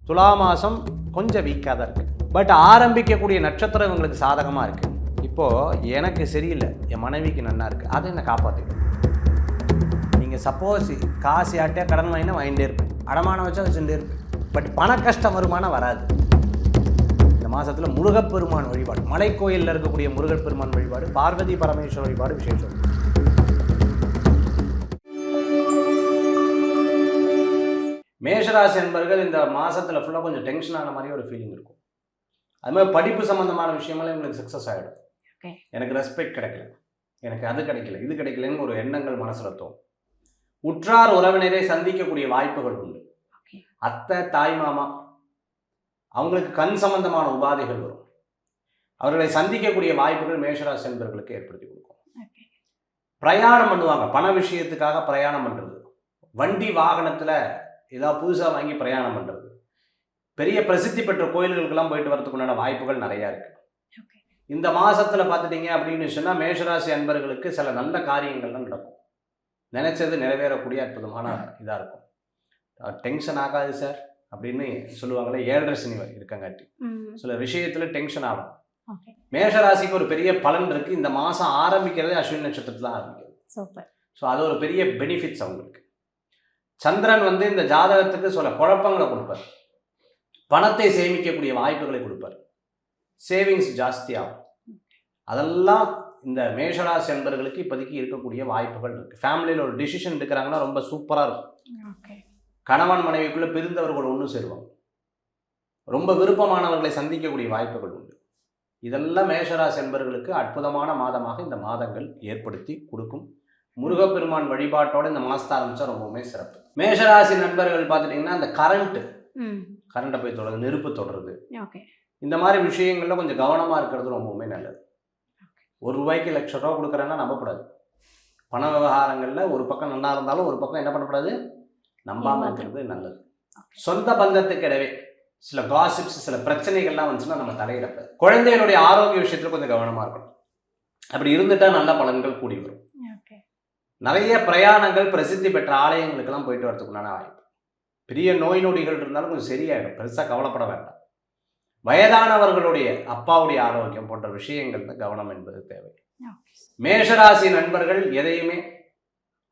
துலா மாதம் கொஞ்சம் வீக்காக தான் இருக்குது. பட் ஆரம்பிக்கக்கூடிய நட்சத்திரம் இவங்களுக்கு சாதகமாக இருக்குது. இப்போது எனக்கு சரியில்லை, என் மனைவிக்கு நல்லா இருக்குது, அதை என்னை காப்பாற்றிக்கணும். நீங்கள் சப்போஸ் காசு யார்ட்டையா கடன் வாங்கினா வாங்கிட்டே இருப்பேன், அடமானம் வச்சா வச்சுட்டே இருப்பேன். பட் பண கஷ்டம் வருமானம் வராது. இந்த மாதத்தில் முருகப்பெருமான் வழிபாடு, மலைக்கோயிலில் இருக்கக்கூடிய முருகப்பெருமான் வழிபாடு, பார்வதி பரமேஸ்வரர் வழிபாடு விசேஷம். மேஷராசி என்பர்கள் இந்த மாதத்தில் ஃபுல்லாக கொஞ்சம் டென்ஷனான மாதிரி ஒரு ஃபீலிங் இருக்கும். அது மாதிரி படிப்பு சம்மந்தமான விஷயமெல்லாம் இவங்களுக்கு சக்ஸஸ் ஆகிடும். எனக்கு ரெஸ்பெக்ட் கிடைக்கல, எனக்கு அது கிடைக்கல, இது கிடைக்கலன்னு ஒரு எண்ணங்கள் மனசில் தோணும். உற்றார் உறவினரை சந்திக்கக்கூடிய வாய்ப்புகள் உண்டு. அத்தை, தாய் மாமா அவங்களுக்கு கண் சம்பந்தமான உபாதைகள் வரும். அவர்களை சந்திக்கக்கூடிய வாய்ப்புகள் மேஷராசி என்பவர்களுக்கு ஏற்படுத்தி கொடுக்கும். பிரயாணம் பண்ணுவாங்க, பண விஷயத்துக்காக பிரயாணம் பண்ணுறது, வண்டி வாகனத்தில் ஏதாவது புதுசாக வாங்கி பிரயாணம் பண்ணுறது, பெரிய பிரசித்தி பெற்ற கோயில்களுக்கெல்லாம் போயிட்டு வரதுக்குண்டான வாய்ப்புகள் நிறையா இருக்குது. இந்த மாதத்தில் பார்த்துட்டிங்க அப்படின்னு சொன்னால் மேஷராசி அன்பர்களுக்கு சில நல்ல காரியங்கள்லாம் நடக்கும். நினைச்சது நிறைவேறக்கூடிய அற்புதமான இதாக இருக்கும். டென்ஷன் ஆகாது சார் அப்படின்னு சொல்லுவாங்களே, 7.5 சனி இருக்கங்காட்டி சில விஷயத்தில் டென்ஷன் ஆகும். மேஷராசிக்கு ஒரு பெரிய பலன் இருக்குது. இந்த மாதம் ஆரம்பிக்கிறதே அஸ்வினி நட்சத்திரத்தில் தான் ஆரம்பிக்கிறது. ஸோ அது ஒரு பெரிய பெனிஃபிட்ஸ் அவங்களுக்கு. சந்திரன் இந்த ஜாதகத்துக்கு சில குழப்பங்களை கொடுப்பார், பணத்தை சேமிக்கக்கூடிய வாய்ப்புகளை கொடுப்பார், சேவிங்ஸ் ஜாஸ்தியாகும். அதெல்லாம் இந்த மேஷராசி என்பவர்களுக்கு இப்போதைக்கு இருக்கக்கூடிய வாய்ப்புகள் இருக்குது. ஃபேமிலியில் ஒரு டிசிஷன் எடுக்கிறாங்கன்னா ரொம்ப சூப்பராக இருக்கும். கணவன் மனைவிக்குள்ளே பிரிந்தவர்கள் ஒன்று சேருவாங்க. ரொம்ப விருப்பமானவர்களை சந்திக்கக்கூடிய வாய்ப்புகள் உண்டு. இதெல்லாம் மேஷராசி என்பவர்களுக்கு அற்புதமான மாதமாக இந்த மாதங்கள் ஏற்படுத்தி கொடுக்கும். முருகப்பெருமான் வழிபாட்டோடு இந்த மாதத்தை ஆரம்பித்தா ரொம்பவுமே சிறப்பு. மேஷராசி நண்பர்கள் பார்த்துட்டிங்கன்னா அந்த கரண்ட்டை போய் தொடருது, நெருப்பு தொடருது, இந்த மாதிரி விஷயங்களில் கொஞ்சம் கவனமாக இருக்கிறது ரொம்பவுமே நல்லது. ₹1 லட்சம் ரூபா கொடுக்குறேன்னா நம்பக்கூடாது. பண விவகாரங்களில் ஒரு பக்கம் நல்லா இருந்தாலும் ஒரு பக்கம் என்ன பண்ணக்கூடாது, நம்பாமல் இருக்கிறது நல்லது. சொந்த பந்தத்துக்கு இடவே சில காசிப்ஸ், சில பிரச்சனைகள்லாம் வந்துச்சுன்னா நம்ம தலையிடக்கூடாது. குழந்தைகளுடைய ஆரோக்கிய விஷயத்தில் கொஞ்சம் கவனமாக இருக்கணும். அப்படி இருந்துட்டால் நல்ல பலன்கள் கூடி வரும். நிறைய பிரயாணங்கள், பிரசித்தி பெற்ற ஆலயங்களுக்கெல்லாம் போயிட்டு வரதுக்குண்டான வாய்ப்பு. பெரிய நோய் நொடிகள் இருந்தாலும் கொஞ்சம் சரியாயிடும், பெருசாக கவலைப்பட வேண்டாம். வயதானவர்களுடைய அப்பாவுடைய ஆரோக்கியம் போன்ற விஷயங்கள்ல கவனம் என்பது தேவை. மேஷராசி நண்பர்கள் எதையுமே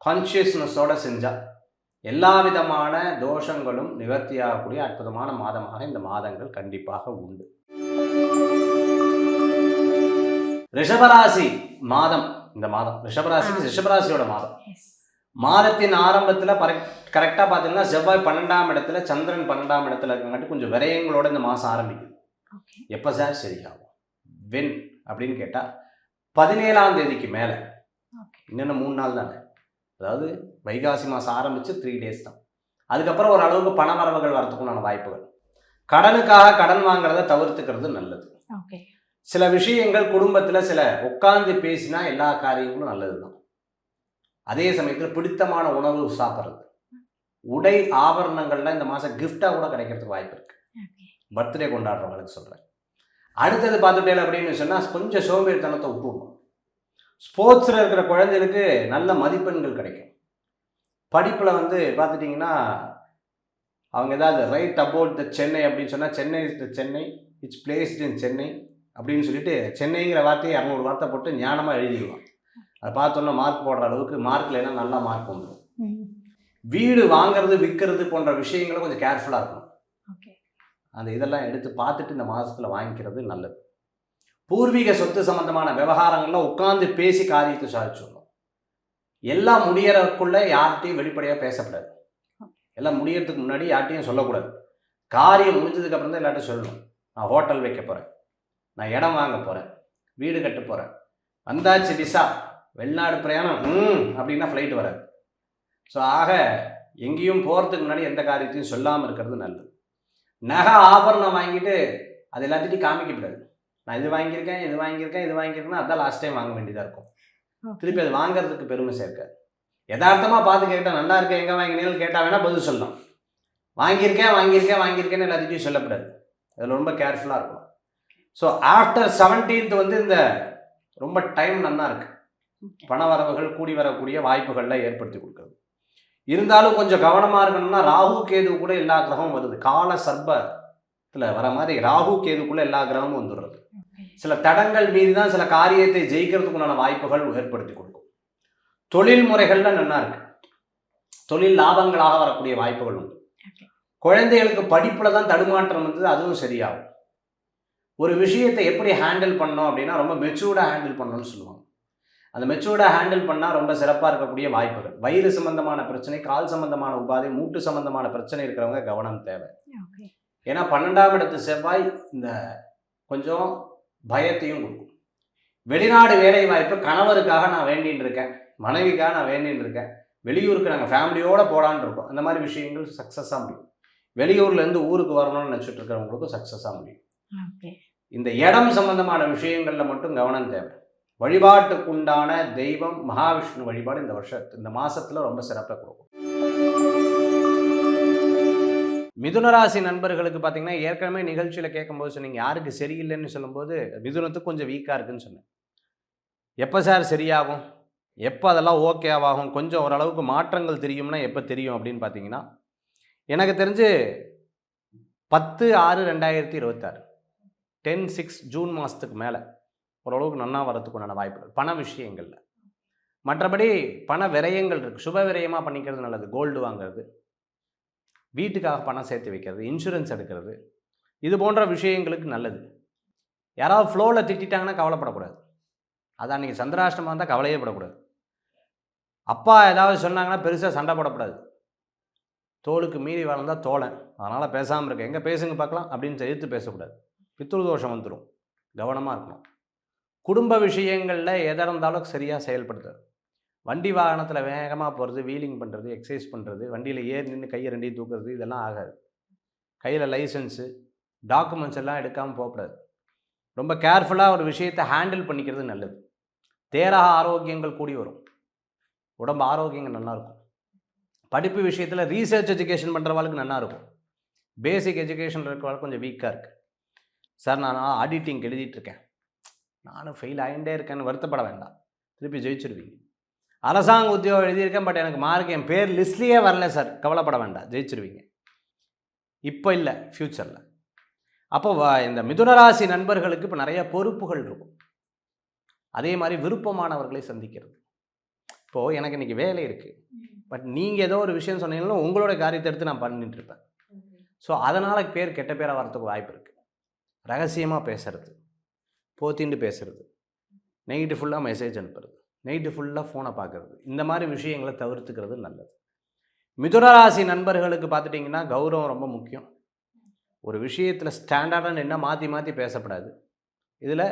கான்சியஸ்னஸோட செஞ்சால் எல்லா விதமான தோஷங்களும் நிவர்த்தியாகக்கூடிய அற்புதமான மாதமாக இந்த மாதங்கள் கண்டிப்பாக உண்டு. ரிஷபராசி மாதம், இந்த மாதம் ரிஷபராசிக்கு ரிஷபராசியோட மாதம். மாதத்தின் ஆரம்பத்தில் கரெக்டாக பார்த்தீங்கன்னா செவ்வாய் 12ஆம் இடத்துல, சந்திரன் 12ஆம் இடத்துல இருக்கங்காட்டி கொஞ்சம் விரயங்களோட இந்த மாதம் ஆரம்பிக்குது. எப்போ சார் சரியாகும், வென் அப்படின்னு கேட்டால் 17ஆம் தேதிக்கு மேலே, இன்னும் 3 நாள் தானே, அதாவது வைகாசி மாதம் ஆரம்பித்து 3 days தான். அதுக்கப்புறம் ஓரளவுக்கு பண வரவுகள் வரத்துக்குண்டான வாய்ப்புகள். கடனுக்காக கடன் வாங்குறத தவிர்த்துக்கிறது நல்லது. சில விஷயங்கள் குடும்பத்தில் சில உட்கார்ந்து பேசினா எல்லா காரியங்களும் நல்லது தான். அதே சமயத்தில் பிடித்தமான உணவு சாப்பிட்றது, உடை ஆபரணங்கள்லாம் இந்த மாதம் கிஃப்டாக கூட கிடைக்கிறதுக்கு வாய்ப்பு இருக்குது. பர்த்டே கொண்டாடுறவங்களுக்கு சொல்கிறேன். அடுத்தது பார்த்துட்டேன் அப்படின்னு சொன்னால் கொஞ்சம் சோம்பேறித்தனத்தை விட்டுடணும். ஸ்போர்ட்ஸில் இருக்கிற குழந்தைகளுக்கு நல்ல மதிப்பெண்கள் கிடைக்கும். படிப்பில் பார்த்துட்டிங்கன்னா அவங்க ஏதாவது ரைட் அபவுட் த சென்னை அப்படின்னு சொன்னால் Chennai is the Chennai, it's placed இன் சென்னை அப்படின்னு சொல்லிட்டு சென்னைங்கிற வார்த்தையை 200 வார்த்தை போட்டு ஞானமாக எழுதிடுவான். அதை பார்த்தோன்னா மார்க் போடுற அளவுக்கு மார்க்கில் எல்லாம் நல்லா மார்க் வந்துடும். வீடு வாங்கிறது, விற்கிறது போன்ற விஷயங்களை கொஞ்சம் கேர்ஃபுல்லாக இருக்கணும். அந்த இதெல்லாம் எடுத்து பார்த்துட்டு இந்த மாதத்தில் வாங்கிக்கிறது நல்லது. பூர்வீக சொத்து சம்பந்தமான விவகாரங்கள்லாம் உட்கார்ந்து பேசி காரியத்தை சாதிச்சிடணும். எல்லாம் முடியறதுக்குள்ளே யார்கிட்டையும் வெளிப்படையாக பேசக்கூடாது. எல்லாம் முடியறதுக்கு முன்னாடி யார்கிட்டையும் சொல்லக்கூடாது. காரியம் முடிஞ்சதுக்கப்புறம் தான் எல்லாட்டும் சொல்லணும். நான் ஹோட்டல் வைக்க போகிறேன், நான் இடம் வாங்க போகிறேன், வீடு கட்ட போகிறேன், வந்தாச்சு விசா, வெளிநாடு பிரயாணம் அப்படின்னா ஃப்ளைட் வராது. ஸோ ஆக எங்கேயும் போகிறதுக்கு முன்னாடி எந்த காரியத்தையும் சொல்லாமல் இருக்கிறது நல்லது. நகை ஆபரணம் வாங்கிட்டு அது எல்லாத்தையும் காமிக்கப்படாது. நான் இது வாங்கியிருக்கேன், இது வாங்கியிருக்கேன், இது வாங்கியிருக்கேன்னா அதான் லாஸ்ட் டைம் வாங்க வேண்டியதாக இருக்கும். திருப்பி அது வாங்கிறதுக்கு பெருமை சேர்க்காது. யதார்த்தமாக பார்த்து கேட்டால் நல்லா இருக்கேன், எங்கே வாங்கினீங்கன்னு கேட்டால் வேணால் பதில் சொல்லலாம். வாங்கியிருக்கேன் வாங்கியிருக்கேன் வாங்கியிருக்கேன்னு எல்லாத்தையும் சொல்லக்கூடாது. அதில் ரொம்ப கேர்ஃபுல்லாக இருக்கும். ஸோ ஆஃப்டர் 17th இந்த ரொம்ப டைம் நல்லா இருக்குது. பண வரவுகள் கூடி வரக்கூடிய வாய்ப்புகளில் ஏற்படுத்தி கொடுக்குறது. இருந்தாலும் கொஞ்சம் கவனமாக இருக்கணும்னா ராகு கேது கூட எல்லா கிரகமும் வருது. கால சர்ப்பத்தில் வர மாதிரி ராகு கேதுக்குள்ளே எல்லா கிரகமும் வந்துடுறது. சில தடங்கள் மீறி தான் சில காரியத்தை ஜெயிக்கிறதுக்குண்டான வாய்ப்புகள் ஏற்படுத்தி கொடுக்கும். தொழில் முறைகள்லாம் நல்லா இருக்கு. தொழில் லாபங்களாக வரக்கூடிய வாய்ப்புகள் உண்டு. குழந்தைகளுக்கு படிப்பில் தான் தடுமாற்றம் வந்தது, அதுவும் சரியாகும். ஒரு விஷயத்தை எப்படி ஹேண்டில் பண்ணோம் அப்படின்னா ரொம்ப மெச்சூர்டாக ஹேண்டில் பண்ணணும்னு சொல்லுவாங்க. அந்த மெச்சூர்டாக ஹேண்டில் பண்ணால் ரொம்ப சிறப்பாக இருக்கக்கூடிய வாய்ப்புகள். வயிறு சம்பந்தமான பிரச்சனை, கால் சம்பந்தமான உபாதை, மூட்டு சம்பந்தமான பிரச்சனை இருக்கிறவங்க கவனம் தேவை. ஏன்னா 12ஆம் இடத்து செவ்வாய் இந்த கொஞ்சம் பயத்தையும் கொடுக்கும். வெளிநாடு வேலை வாய்ப்பு கணவருக்காக நான் வேண்டின்னு இருக்கேன், மனைவிக்காக நான் வேண்டின்னு இருக்கேன், வெளியூருக்கு நாங்கள் ஃபேமிலியோடு போடான்னு இருக்கோம். அந்த மாதிரி விஷயங்கள் சக்ஸஸாக முடியும். வெளியூர்லேருந்து ஊருக்கு வரணும்னு நினச்சிட்டு இருக்கிறவங்களுக்கும் சக்ஸஸாக முடியும். இந்த இடம் சம்பந்தமான விஷயங்களில் மட்டும் கவனம் தேவை. வழிபாட்டுக்குண்டான தெய்வம் மகாவிஷ்ணு வழிபாடு இந்த மாசத்துல ரொம்ப சிறப்பாக கொடுக்கும். மிதுனராசி நண்பர்களுக்கு பார்த்தீங்கன்னா ஏற்கனவே நிகழ்ச்சியில் கேட்கும்போது சொன்னீங்க யாருக்கு சரியில்லைன்னு சொல்லும்போது மிதுனத்துக்கு கொஞ்சம் வீக்காக இருக்குன்னு சொன்னேன். எப்போ சார் சரியாகும், எப்போ அதெல்லாம் ஓகே ஆகும், கொஞ்சம் ஓரளவுக்கு மாற்றங்கள் தெரியும்னா எப்போ தெரியும் அப்படின்னு பார்த்தீங்கன்னா எனக்கு தெரிஞ்சு 10/6/2026 10/6 ஜூன் மாதத்துக்கு மேலே ஓரளவுக்கு நன்னா வரத்துக்குண்டான வாய்ப்புகள் பண விஷயங்களில். மற்றபடி பண விரயங்கள் இருக்குது. சுப விரயமாக பண்ணிக்கிறது நல்லது. கோல்டு வாங்கிறது, வீட்டுக்காக பணம் சேர்த்து வைக்கிறது, இன்சூரன்ஸ் எடுக்கிறது, இது போன்ற விஷயங்களுக்கு நல்லது. யாராவது ஃப்ளோவில் திட்டாங்கன்னா கவலைப்படக்கூடாது. அதான் நீங்கள் சந்திராஷ்டமாக இருந்தால் கவலையே படக்கூடாது. அப்பா ஏதாவது சொன்னாங்கன்னா பெருசாக சண்டை போடக்கூடாது. தோளுக்கு மீறி வளர்ந்தால் தோழன், அதனால் பேசாமல் இருக்க, எங்கே பேசுங்க பார்க்கலாம் அப்படின்னு எதிர்த்து பேசக்கூடாது. பித்ருதோஷம் வந்துடும், கவனமாக இருக்கணும். குடும்ப விஷயங்களில் எதாக இருந்தாலும் சரியாக செயல்படுத்துறது. வண்டி வாகனத்தில் வேகமாக போகிறது, வீலிங் பண்ணுறது, எக்ஸசைஸ் பண்ணுறது, வண்டியில் ஏறி நின்று கையை ரெண்டையும் தூக்குறது, இதெல்லாம் ஆகாது. கையில் லைசன்ஸு டாக்குமெண்ட்ஸ் எல்லாம் எடுக்காமல் போகக்கூடாது. ரொம்ப கேர்ஃபுல்லாக ஒரு விஷயத்தை ஹேண்டில் பண்ணிக்கிறது நல்லது. தேராக ஆரோக்கியங்கள் கூடி வரும், உடம்பு ஆரோக்கியங்கள் நல்லாயிருக்கும். படிப்பு விஷயத்தில் ரீசர்ச் எஜுகேஷன் பண்ணுறவாளுக்கு நல்லாயிருக்கும். பேசிக் எஜுகேஷன் இருக்கிறவாளுக்கு கொஞ்சம் வீக்காக இருக்குது. சார் நான் ஆடிட்டிங் எழுதிட்டுருக்கேன், நானும் ஃபெயில் ஆகிட்டே இருக்கேன்னு வருத்தப்பட வேண்டாம், திருப்பி ஜெயிச்சிருவீங்க. அரசாங்க உத்தியோகம் எழுதியிருக்கேன், பட் எனக்கு மார்க் என் பேர் லிஸ்ட்லேயே வரல சார், கவலைப்பட வேண்டாம், ஜெயிச்சிருவீங்க. இப்போ இல்லை, ஃப்யூச்சரில். அப்போ இந்த மிதுனராசி நண்பர்களுக்கு இப்போ நிறைய பொறுப்புகள் இருக்கும். அதே மாதிரி விருப்பமானவர்களை சந்திக்கிறது. இப்போது எனக்கு இன்றைக்கி வேலை இருக்குது, பட் நீங்கள் ஏதோ ஒரு விஷயம் சொன்னீங்கன்னா உங்களோட காரியத்தை எடுத்து நான் பண்ணிட்டு இருப்பேன். ஸோ அதனால் பேர் கெட்ட பேராக வரத்துக்கு வாய்ப்பு இருக்குது. ரகசியமாக பேசுறது, போத்திண்டு பேசுறது, நைட்டு ஃபுல்லாக மெசேஜ் அனுப்புறது, நைட்டு ஃபுல்லாக ஃபோனை பார்க்குறது, இந்த மாதிரி விஷயங்களை தவிர்த்துக்கிறது நல்லது. மிதுனராசி நண்பர்களுக்கு பார்த்துட்டிங்கன்னா கௌரவம் ரொம்ப முக்கியம். ஒரு விஷயத்தில் ஸ்டாண்டர்டாக என்ன மாற்றி மாற்றி பேசப்படாது. இதில்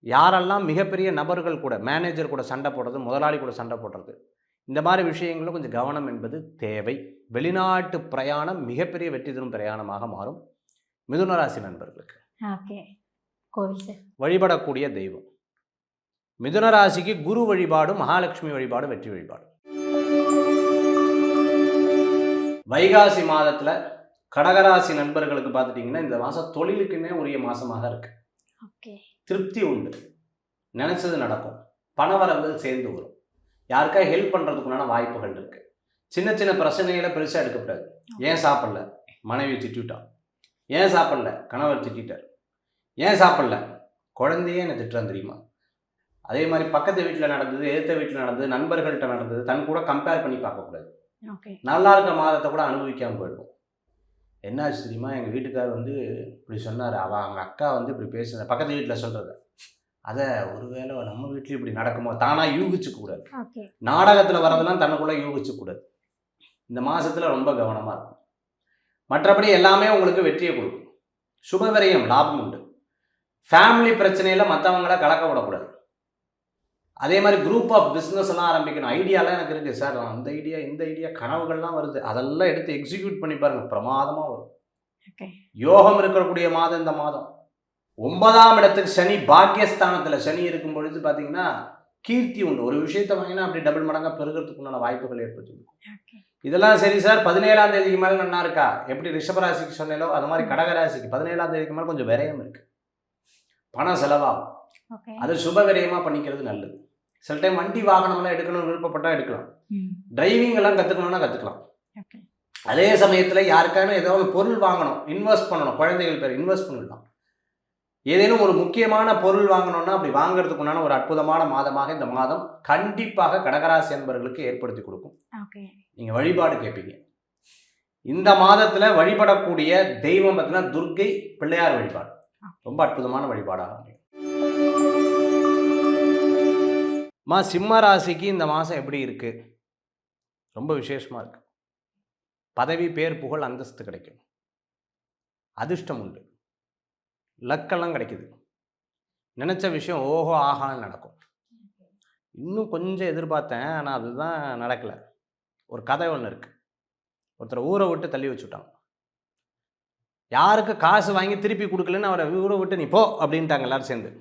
யாரெல்லாம் மிகப்பெரிய நபர்கள் கூட, மேனேஜர் கூட சண்டை போடுறது, முதலாளி கூட சண்டை போடுறது, இந்த மாதிரி விஷயங்களில் கொஞ்சம் கவனம் என்பது தேவை. வெளிநாட்டு பிரயாணம் மிகப்பெரிய வெற்றி தரும் பிரயாணமாக மாறும் மிதுனராசி நண்பர்களுக்கு. வழிபடக்கூடிய தெய்வம் மிதுனராசிக்கு குரு வழிபாடு, மகாலட்சுமி வழிபாடு, வெற்றி வழிபாடு. வைகாசி மாதத்தில் கடகராசி நண்பர்களுக்கு பார்த்துட்டிங்கன்னா இந்த மாதம் தொழிலுக்குன்னே உரிய மாதமாக இருக்கு. திருப்தி உண்டு, நினைச்சது நடக்கும், பணவரவுகள் சேர்ந்து வரும், யாருக்காக ஹெல்ப் பண்ணுறதுக்குண்டான வாய்ப்புகள் இருக்குது. சின்ன சின்ன பிரச்சனைகளை பெருசாக எடுக்கக்கூடாது. ஏன் சாப்பிடல, மனைவி திட்டான். ஏன் சாப்பிடல, கணவர் திட்டார். ஏன் சாப்பிடல, குழந்தையே என்னை திட்டுறான் தெரியுமா. அதே மாதிரி பக்கத்து வீட்டில் நடந்தது, எதிர்த்த வீட்டில் நடந்தது, நண்பர்கள்ட்ட நடந்தது, தன் கூட கம்பேர் பண்ணி பார்க்கக்கூடாது. நல்லா இருக்க மாதத்தை கூட அனுபவிக்காமல் போயிடுவோம். என்னாச்சு தெரியுமா, எங்கள் வீட்டுக்காரர் வந்து இப்படி சொன்னார், அவங்க அக்கா வந்து இப்படி பேசுகிறேன், பக்கத்து வீட்டில் சொல்கிறது, அதை ஒருவேளை நம்ம வீட்லேயும் இப்படி நடக்குமோ, தானாக யூகிச்சுக்கூடாது. நாடகத்தில் வரதெல்லாம் தனக்குள்ளே யூகிச்சுக்கூடாது. இந்த மாதத்தில் ரொம்ப கவனமாக இருக்கும். மற்றபடி எல்லாமே உங்களுக்கு வெற்றியை கொடுக்கும். சுபவிரயம், லாபம் உண்டு. ஃபேமிலி பிரச்சனையில் மற்றவங்களை கலக்க விடக்கூடாது. அதே மாதிரி குரூப் ஆஃப் பிஸ்னஸ் எல்லாம் ஆரம்பிக்கணும். ஐடியாலாம் எனக்கு இருக்குது சார், அந்த ஐடியா இந்த ஐடியா கனவுகள்லாம் வருது, அதெல்லாம் எடுத்து எக்ஸிக்யூட் பண்ணி பாருங்கள், பிரமாதமாக வரும். யோகம் இருக்கக்கூடிய மாதம் இந்த மாதம். 9ஆம் இடத்துக்கு சனி, பாக்கியஸ்தானத்தில் சனி இருக்கும் பொழுது பார்த்தீங்கன்னா கீர்த்தி உண்டு. ஒரு விஷயத்தை வாங்கினா அப்படி டபுள் மடங்காக பெருகிறதுக்குண்டான வாய்ப்புகள் ஏற்படுத்திருக்கும். இதெல்லாம் சரி சார், 17ஆம் தேதிக்கு மேலே நல்லா இருக்கா, எப்படி ரிஷபராசிக்கு சொன்னேனோ அது மாதிரி கடகராசிக்கு 17ஆம் தேதிக்கு மேலே கொஞ்சம் விரயம் இருக்குது, பணம் செலவாகும். அது சுப விரயமாக பண்ணிக்கிறது நல்லது. சில டைம் வண்டி வாகனம்லாம் எடுக்கணும்னு விருப்பப்பட்டால் எடுக்கலாம், டிரைவிங் எல்லாம் கற்றுக்கணும்னா கற்றுக்கலாம். அதே சமயத்தில் யாருக்கான ஏதோ ஒரு பொருள் வாங்கணும், இன்வெஸ்ட் பண்ணணும், குழந்தைகள் பேர் இன்வெஸ்ட் பண்ணலாம். ஏதேனும் ஒரு முக்கியமான பொருள் வாங்கணும்னா அப்படி வாங்குறதுக்கு உண்டான ஒரு அற்புதமான மாதமாக இந்த மாதம் கண்டிப்பாக கடகராசி அன்பர்களுக்கு ஏற்படுத்தி கொடுக்கும். நீங்கள் வழிபாடு கேட்பீங்க. இந்த மாதத்தில் வழிபடக்கூடிய தெய்வம் பார்த்தீங்கன்னா துர்க்கை பிள்ளையார் வழிபாடு ரொம்ப அற்புதமான வழிபாடாக அமையும். சிம்ம ராசிக்கு இந்த மாதம் எப்படி இருக்கு? ரொம்ப விசேஷமாக இருக்கு. பதவி, பேர், புகழ், அந்தஸ்து கிடைக்கும். அதிர்ஷ்டம் உண்டு. லக்கெல்லாம் கிடைக்குது. நினச்ச விஷயம் ஓஹோ ஆகான்னு நடக்கும். இன்னும் கொஞ்சம் எதிர்பார்த்தேன், ஆனால் அதுதான் நடக்கலை. ஒரு கதை ஒன்று இருக்குது. ஒருத்தர் ஊரை விட்டு தள்ளி வச்சுட்டாங்க. யாருக்கு காசு வாங்கி திருப்பி கொடுக்கலன்னு அவரை ஊரை விட்டு நீ போ அப்படின்ட்டாங்க எல்லாரும் சேர்ந்து.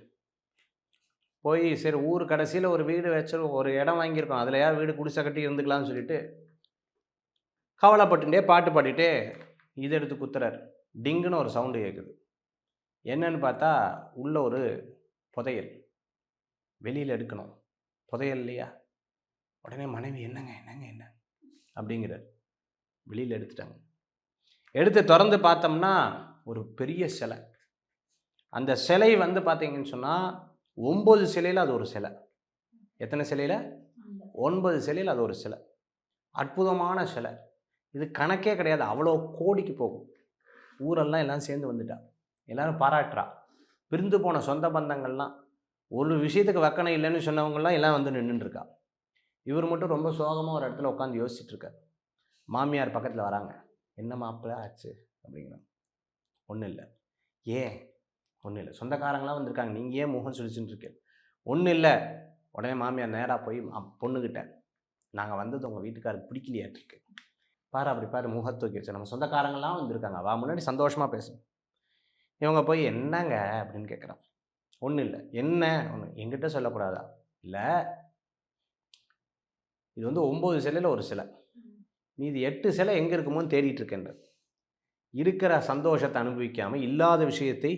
போய் சரி ஊர் கடைசியில் ஒரு வீடு வச்சு ஒரு இடம் வாங்கியிருக்கோம், அதில் யார் வீடு குடிசை கட்டி இருந்துக்கலாம்னு சொல்லிட்டு கவலைப்பட்டுட்டே பாட்டு பாடிட்டே இதை எடுத்து குத்துறாரு. டிங்குன்னு ஒரு சவுண்டு கேட்குது. என்னன்னு பார்த்தா உள்ள ஒரு புதையல், வெளியில் எடுக்கணும், புதையல் இல்லையா. உடனே மனைவி என்னங்க என்னங்க என்ன அப்படிங்கிறார். வெளியில் எடுத்துட்டாங்க. எடுத்து திறந்து பார்த்தோம்னா ஒரு பெரிய சிலை. அந்த சிலை பார்த்தீங்கன்னு சொன்னால் 9 சிலையில் அது ஒரு சிலை. எத்தனை சிலையில்? 9 சிலையில் அது ஒரு சிலை. அற்புதமான சிலை. இது கணக்கே கிடையாது, அவ்வளோ கோடிக்கு போகும். ஊரெல்லாம் எல்லாம் சேர்ந்து வந்துட்டா, எல்லோரும் பாராட்டுறா. பிரிந்து போன சொந்த பந்தங்கள்லாம், ஒரு விஷயத்துக்கு வக்கணை இல்லைன்னு சொன்னவங்களாம் எல்லாம் வந்து நின்றுட்டுருக்கா. இவர் மட்டும் ரொம்ப சோகமாக ஒரு இடத்துல உட்காந்து யோசிச்சுட்ருக்கார். மாமியார் பக்கத்தில் வராங்க. என்ன மாப்பிள்ளை ஆச்சு அப்படிங்கிறாங்க. ஒன்றும் இல்லை. ஏன்? ஒன்றும் இல்லை. சொந்தக்காரங்களாம் வந்திருக்காங்க, நீங்கள் ஏன் முகம் சுழிச்சுட்டு இருக்கேன்? ஒன்றும் இல்லை. உடனே மாமியார் நேராக போய் பொண்ணுக்கிட்ட, நாங்கள் வந்தது உங்கள் வீட்டுக்காருக்கு பிடிக்கலையாட்டிருக்கு, பாரு அப்படி பாரு முகத்தை தூக்கி வச்சு, நம்ம சொந்தக்காரங்களாம் வந்திருக்காங்க, வா முன்னாடி சந்தோஷமாக பேசுங்க. இவங்க போய் என்னங்க அப்படின்னு கேட்குறான். ஒன்றும் இல்லை. என்ன? ஒன்று எங்கிட்ட சொல்லக்கூடாதா? இல்லை, இது 9 சிலையில் ஒரு சிலை, மீதி 8 சிலை எங்கே இருக்குமோன்னு தேடிட்டு இருக்கேன். இருக்கிற சந்தோஷத்தை அனுபவிக்காமல் இல்லாத விஷயத்தை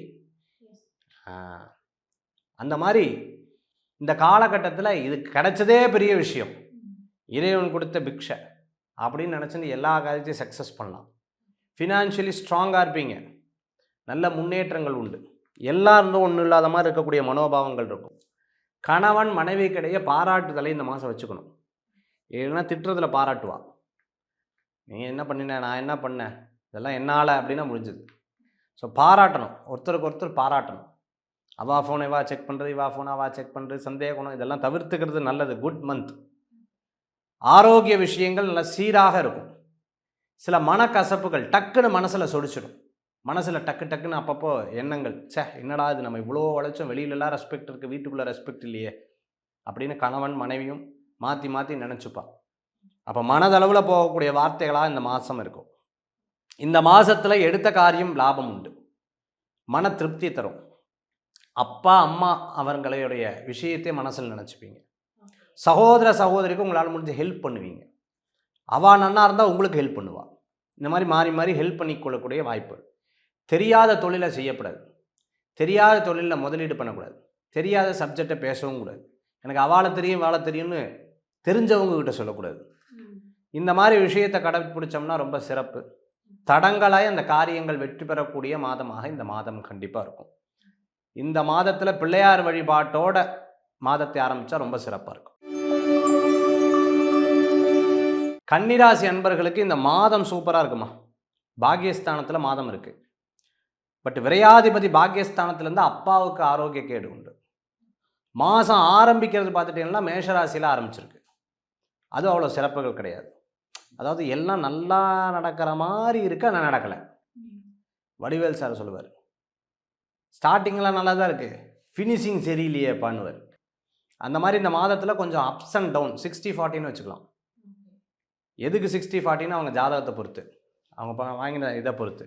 அந்த மாதிரி இந்த காலகட்டத்தில் இது கிடைச்சதே பெரிய விஷயம், இறைவன் கொடுத்த பிக்ஷை அப்படின்னு நினச்சிட்டு எல்லா காரியத்தையும் சக்ஸஸ் பண்ணலாம். ஃபினான்ஷியலி ஸ்ட்ராங்காக இருப்பீங்க, நல்ல முன்னேற்றங்கள் உண்டு. எல்லாருந்தும் ஒன்றும் இல்லாத மாதிரி இருக்கக்கூடிய மனோபாவங்கள் இருக்கும். கணவன் மனைவிக்கிடையே பாராட்டுதலை இந்த மாதம் வச்சுக்கணும். இல்லைன்னா திட்டுறதுல பாராட்டுவா. நீங்கள் என்ன பண்ணின, நான் என்ன பண்ணேன், இதெல்லாம் என்னால் அப்படின்னா முடிஞ்சது. ஸோ பாராட்டணும், ஒருத்தருக்கு ஒருத்தர் பாராட்டணும். அவா ஃபோனை வா செக் பண்ணுறது, இவா ஃபோனை வா செக் பண்ணுறது, சந்தேகம் இதெல்லாம் தவிர்த்துக்கிறது நல்லது. Good month. ஆரோக்கிய விஷயங்கள் நல்லா சீராக இருக்கும். சில மனக்கசப்புகள் டக்குன்னு மனசில் சொடிச்சிடும். மனசில் டக்குன்னு அப்பப்போ எண்ணங்கள், என்னடா இது நம்ம இவ்வளோ உழைச்சோம், வெளியிலலாம் ரெஸ்பெக்ட் இருக்குது, வீட்டுக்குள்ளே ரெஸ்பெக்ட் இல்லையே அப்படின்னு கணவன் மனைவியும் மாற்றி மாற்றி நினச்சிப்பா. அப்போ மனதளவில் போகக்கூடிய வார்த்தைகளாக இந்த மாதம் இருக்கும். இந்த மாதத்தில் எடுத்த காரியம் லாபம் உண்டு, மன திருப்தி தரும். அப்பா அம்மா அவர்களுடைய விஷயத்தை மனசில் நினச்சிப்பீங்க. சகோதர சகோதரிக்கு உங்களால் முடிஞ்ச ஹெல்ப் பண்ணுவீங்க. அவள் நன்னா இருந்தால் உங்களுக்கு ஹெல்ப் பண்ணுவாள். இந்த மாதிரி மாறி மாறி ஹெல்ப் பண்ணிக்கொள்ளக்கூடிய வாய்ப்பு. தெரியாத தொழிலை செய்யக்கூடாது, தெரியாத தொழிலில் முதலீடு பண்ணக்கூடாது, தெரியாத சப்ஜெக்டை பேசவும் கூடாது. எனக்கு அவளை தெரியும் வாழ தெரியும்னு தெரிஞ்சவங்ககிட்ட சொல்லக்கூடாது. இந்த மாதிரி விஷயத்தை கடைப்பிடிச்சோம்னா ரொம்ப சிறப்பு. தடங்களாய் அந்த காரியங்கள் வெற்றி பெறக்கூடிய மாதமாக இந்த மாதம் கண்டிப்பாக இருக்கும். இந்த மாதத்தில் பிள்ளையார் வழிபாட்டோட மாதத்தை ஆரம்பித்தா ரொம்ப சிறப்பாக இருக்கும். கன்னிராசி அன்பர்களுக்கு இந்த மாதம் சூப்பராக இருக்குமா. பாக்கியஸ்தானத்தில் மாதம் இருக்குது. பட் விரையாதிபதி பாக்கியஸ்தானத்திலேருந்து அப்பாவுக்கு ஆரோக்கிய கேடு உண்டு. மாதம் ஆரம்பிக்கிறது பார்த்துட்டிங்கன்னா மேஷராசியில் ஆரம்பிச்சிருக்கு. அது அவ்வளோ சிறப்புகள் கிடையாது. அதாவது எல்லாம் நல்லா நடக்கிற மாதிரி இருக்கு, ஆனால் நடக்கலை. வடிவேல் சார் சொல்லுவார், ஸ்டார்டிங்லாம் நல்லா தான் இருக்குது, ஃபினிஷிங் சரியில்லையே பண்ணுவார். அந்த மாதிரி இந்த மாதத்தில் கொஞ்சம் அப்ஸ் அண்ட் டவுன், 60-40ன்னு வச்சுக்கலாம். எதுக்கு 60-40ன்னு அவங்க ஜாதகத்தை பொறுத்து, அவங்க வாங்கின இதை பொறுத்து.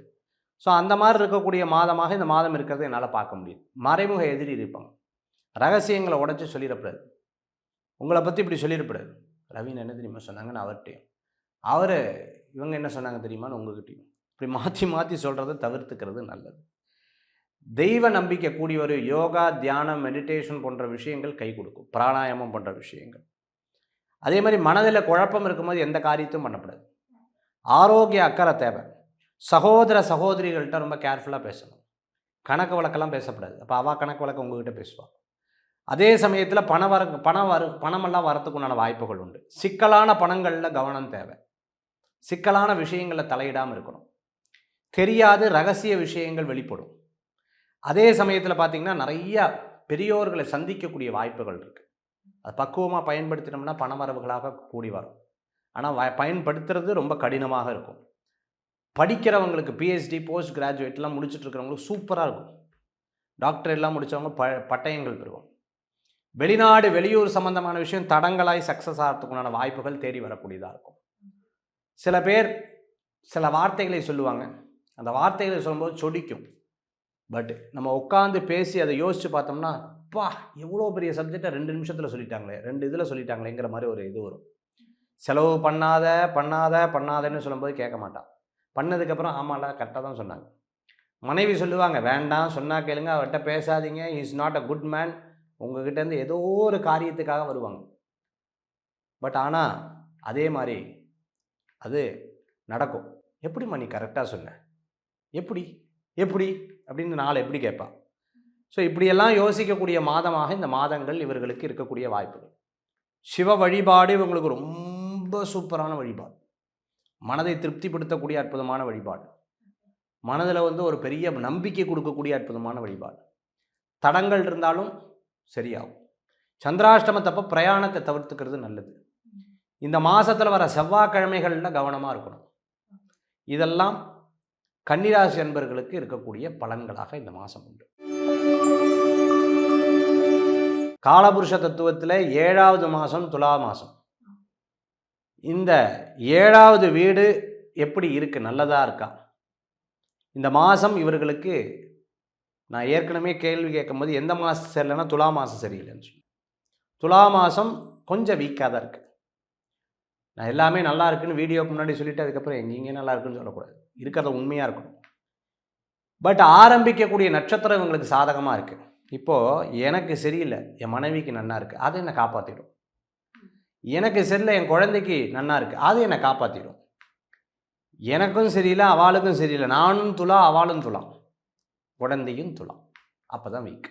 ஸோ அந்த மாதிரி இருக்கக்கூடிய மாதமாக இந்த மாதம் இருக்கிறது என்னால் பார்க்க முடியும். மறைமுக எதிரி இருப்பாங்க, ரகசியங்களை உடச்சி சொல்லிடக்கூடாது. உங்களை பற்றி இப்படி சொல்லிடக்கூடாது. ரவீன் என்ன தெரியுமா சொன்னாங்கன்னு அவர்கிட்டையும், அவர் இவங்க என்ன சொன்னாங்க தெரியுமான்னு உங்ககிட்டையும், இப்படி மாற்றி மாற்றி சொல்கிறத தவிர்த்துக்கிறது நல்லது. தெய்வ நம்பிக்கை கூடிய ஒரு யோகா, தியானம், மெடிடேஷன் போன்ற விஷயங்கள் கை கொடுக்கும். பிராணாயாமம் போன்ற விஷயங்கள். அதே மாதிரி மனதில் குழப்பம் இருக்கும்போது எந்த காரியத்தையும் பண்ணக்கூடாது. ஆரோக்கிய அக்கறை தேவை. சகோதர சகோதரிகள்கிட்ட ரொம்ப கேர்ஃபுல்லாக பேசணும். கணக்கு வழக்கெல்லாம் பேசக்கூடாது. அப்போ அவள் கணக்கு வழக்கு உங்ககிட்ட பேசுவாள். அதே சமயத்தில் பணமெல்லாம் வரத்துக்குண்டான வாய்ப்புகள் உண்டு. சிக்கலான பணங்களில் கவனம் தேவை. சிக்கலான விஷயங்களில் தலையிடாமல் இருக்கணும். தெரியாத ரகசிய விஷயங்கள் வெளிப்படும். அதே சமயத்தில் பார்த்திங்கன்னா நிறையா பெரியோர்களை சந்திக்கக்கூடிய வாய்ப்புகள் இருக்குது. அது பக்குவமாக பயன்படுத்தினோம்னா பணவரவுகளாக கூடி வரும். ஆனால் பயன்படுத்துறது ரொம்ப கடினமாக இருக்கும். படிக்கிறவங்களுக்கு பிஹெச்டி, போஸ்ட் கிராஜுவேட்லாம் முடிச்சுட்ருக்கிறவங்களுக்கு சூப்பராக இருக்கும். டாக்டர் எல்லாம் முடித்தவங்க பட்டயங்கள் பெறுவோம். வெளிநாடு வெளியூர் சம்மந்தமான விஷயம் தடங்களாய் சக்ஸஸ் ஆகிறதுக்குண்டான வாய்ப்புகள் தேடி வரக்கூடியதாக இருக்கும். சில பேர் சில வார்த்தைகளை சொல்லுவாங்க. அந்த வார்த்தைகளை சொல்லும்போது சொடிக்கும். பட் நம்ம உட்காந்து பேசி அதை யோசித்து பார்த்தோம்னா, பா எவ்வளோ பெரிய சப்ஜெக்டை 2 நிமிஷத்தில் சொல்லிட்டாங்களே, 2 இதில் சொல்லிட்டாங்களேங்கிற மாதிரி ஒரு இது வரும். செலவு பண்ணாதன்னு சொல்லும்போது கேட்க மாட்டான். பண்ணதுக்கப்புறம் ஆமாம்ல கரெக்டாக தான் சொன்னாங்க. மனைவி சொல்லுவாங்க, வேண்டாம் சொன்னால் கேளுங்க, அவர்கிட்ட பேசாதீங்க, is not a good man. உங்ககிட்டேருந்து ஏதோ ஒரு காரியத்துக்காக வருவாங்க. பட் ஆனால் அதே மாதிரி அது நடக்கும். எப்படிம்மா நீ கரெக்டாக சொன்ன, எப்படி அப்படின்னு நாளை எப்படி கேட்பான். ஸோ இப்படியெல்லாம் யோசிக்கக்கூடிய மாதமாக இந்த மாதங்கள் இவர்களுக்கு இருக்கக்கூடிய வாய்ப்புகள். சிவ வழிபாடு இவங்களுக்கு ரொம்ப சூப்பரான வழிபாடு. மனதை திருப்திப்படுத்தக்கூடிய அற்புதமான வழிபாடு. மனதில் ஒரு பெரிய நம்பிக்கை கொடுக்கக்கூடிய அற்புதமான வழிபாடு. தடங்கள் இருந்தாலும் சரியாகும். சந்திராஷ்டமத்தப்போ பிரயாணத்தை தவிர்த்துக்கிறது நல்லது. இந்த மாதத்தில் வர செவ்வாய்க்கிழமைகளில் கவனமாக இருக்கணும். இதெல்லாம் கன்னிராசி அன்பர்களுக்கு இருக்கக்கூடிய பலன்களாக இந்த மாதம் உண்டு. காலபுருஷ தத்துவத்தில் 7வது மாதம் துலா மாதம். இந்த 7வது வீடு எப்படி இருக்குது, நல்லதாக இருக்கா? இந்த மாதம் இவர்களுக்கு நான் ஏற்கனவே கேள்வி கேட்கும்போது எந்த மாதம் சரியில்லைன்னா துலா மாதம் சரியில்லைன்னு சொல்லி. துலா மாதம் கொஞ்சம் வீக்காக தான் இருக்குது. நான் எல்லாமே நல்லா இருக்குன்னு வீடியோக்கு முன்னாடி சொல்லிவிட்டு அதுக்கப்புறம் எங்கேயும் நல்லா இருக்குன்னு சொல்லக்கூடாது. இருக்கிறத உண்மையாக இருக்கணும். பட் ஆரம்பிக்கக்கூடிய நட்சத்திரம் இவங்களுக்கு சாதகமாக இருக்குது. இப்போது எனக்கு சரியில்லை, என் மனைவிக்கு நன்னா இருக்குது, அது என்னை காப்பாற்றிடும். எனக்கு சரியில்லை, என் குழந்தைக்கு நன்னா இருக்குது, அது என்னை காப்பாற்றிடும். எனக்கும் சரியில்லை, அவளுக்கும் சரியில்லை, நானும் துலா அவளும் துலா, குழந்தையும் துலா, அப்போ தான் வீக்.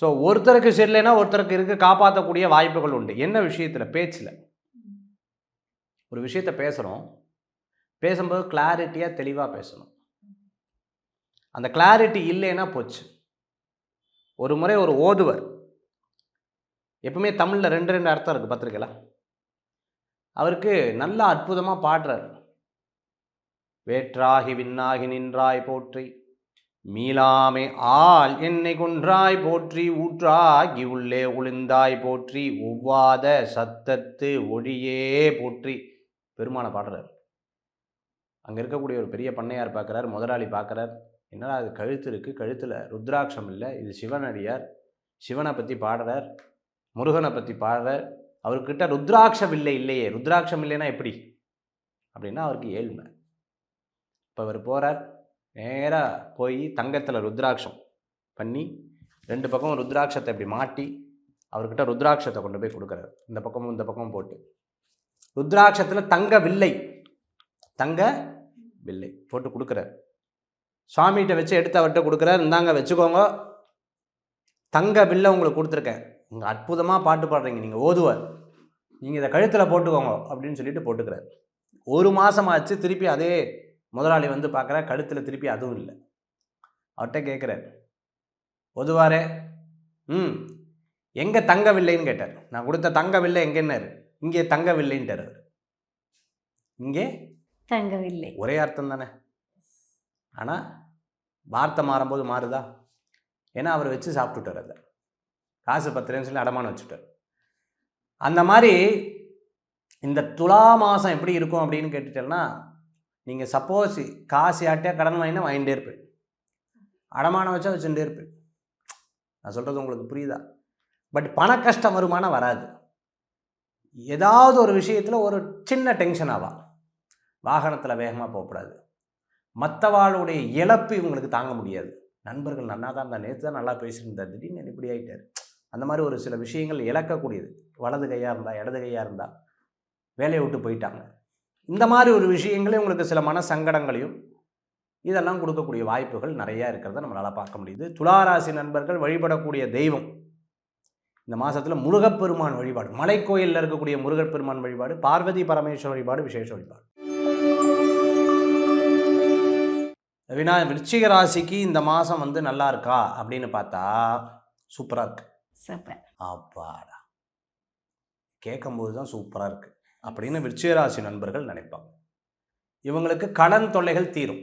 ஸோ ஒருத்தருக்கு சரியில்லைன்னா ஒருத்தருக்கு காப்பாற்றக்கூடிய வாய்ப்புகள் உண்டு. என்ன விஷயத்தில்? பேச்சில். ஒரு விஷயத்தை பேசுகிறோம், பேசும்போது கிளாரிட்டியாக தெளிவாக பேசணும். அந்த கிளாரிட்டி இல்லைன்னா போச்சு. ஒரு முறை ஒரு ஓதுவர், எப்பவுமே தமிழில் 2 அர்த்தம் இருக்குது பார்த்துருக்கலாம். அவருக்கு நல்லா அற்புதமாக பாடுறார். வேற்றாகி விண்ணாகி நின்றாய் போற்றி, மீளாமை ஆள் என்னை கொன்றாய் போற்றி, ஊற்றாகி உள்ளே உளிந்தாய் போற்றி, ஒவ்வாத சத்தத்து ஒளியே போற்றி, பெருமானை பாடுறார். அங்கே இருக்கக்கூடிய ஒரு பெரிய பண்ணையார் பார்க்குறார், முதலாளி பார்க்குறார், என்னடா அது கழுத்து இருக்குது, கழுத்தில் ருத்ராட்சம் இல்லை, இது சிவனடியார், சிவனை பற்றி பாடுறார், முருகனை பற்றி பாடுறார், அவர்கிட்ட ருத்ராட்சம் இல்லையே, ருத்ராட்சம் இல்லைன்னா எப்படி அப்படின்னா அவருக்கு ஏழ்மை. இப்போ அவர் போகிறார், நேராக போய் தங்கத்தில் ருத்ராட்சம் பண்ணி 2 பக்கமும் ருத்ராட்சத்தை இப்படி மாட்டி அவர்கிட்ட ருத்ராட்சத்தை கொண்டு போய் கொடுக்குறாரு. இந்த பக்கமும் இந்த பக்கமும் போட்டு ருத்ராட்சத்தில் தங்க வில்லை போட்டு கொடுக்குறாரு. சுவாமிகிட்ட வச்சு எடுத்து அவர்கிட்ட கொடுக்குறாரு, இந்தாங்க வச்சுக்கோங்க, தங்க வில்லை உங்களுக்கு கொடுத்துருக்கேன், உங்கள் அற்புதமாக பாட்டு பாடுறீங்க, நீங்கள் ஓதுவார், நீங்கள் இதை கழுத்தில் போட்டுக்கோங்க அப்படின்னு சொல்லிட்டு போட்டுக்கிறார். 1 மாதம் ஆச்சு. திருப்பி அதே முதலாளி வந்து பார்க்குற, கழுத்தில் திருப்பி அதுவும் இல்லை. அவர்கிட்ட கேட்குறார், ஓதுவாரே, எங்கே தங்கவில்லைன்னு கேட்டார். நான் கொடுத்த தங்கவில்லை எங்கன்னாரு, இங்கே தங்கவில்லைன்ட்டார். அவர் இங்கே தங்கவில்லை, ஒரே அர்த்தம் தானே. ஆனால் வார்த்தை மாறும்போது மாறுதா? ஏன்னா அவர் வச்சு சாப்பிட்டுட்டார், அதை காசு 10 ரூபான்னு சொல்லி அடமானம் வச்சுட்டார். அந்த மாதிரி இந்த துலா மாதம் எப்படி இருக்கும் அப்படின்னு கேட்டுட்டேன்னா, நீங்கள் சப்போஸ் காசு யார்ட்டையா கடன் வாங்கினா வாங்கிட்டே இருப்பேன், அடமானம் வச்சா வச்சுட்டே இருப்பேன். நான் சொல்கிறது உங்களுக்கு புரியுதா? பட் பண கஷ்டம் வருமானம் வராது. ஏதாவது ஒரு விஷயத்தில் ஒரு சின்ன டென்ஷன் ஆவா. வாகனத்தில் வேகமாக போகக்கூடாது. மற்றவாளுடைய இழப்பு இவங்களுக்கு தாங்க முடியாது. நண்பர்கள் நன்னா தான் இருந்தால், நேற்று தான் நல்லா பேசியிருந்தார், திடீர்னு இப்படி ஆகிட்டார். அந்த மாதிரி ஒரு சில விஷயங்கள் இழக்கக்கூடியது. வலது கையாக இருந்தால், இடது கையாக இருந்தால் வேலையை விட்டு போயிட்டாங்க. இந்த மாதிரி ஒரு விஷயங்களே உங்களுக்கு சில மன சங்கடங்களையும் இதெல்லாம் கொடுக்கக்கூடிய வாய்ப்புகள் நிறையா இருக்கிறத நம்மளால் பார்க்க முடியுது. துளாராசி நண்பர்கள் வழிபடக்கூடிய தெய்வம் இந்த மாதத்தில் முருகப்பெருமான் வழிபாடு, மலைக்கோயிலில் இருக்கக்கூடிய முருகப்பெருமான் வழிபாடு, பார்வதி பரமேஸ்வர வழிபாடு, விசேஷ வழிபாடு. விருச்சிக ராசிக்கு இந்த மாதம் வந்து நல்லா இருக்கா அப்படின்னு பார்த்தா சூப்பராக இருக்கு. சூப்பர். அப்பாடா, கேட்கும்போது தான் சூப்பராக இருக்குது அப்படின்னு விருச்சிக ராசி நண்பர்கள் நினைப்பாங்க. இவங்களுக்கு கடன் தொல்லைகள் தீரும்.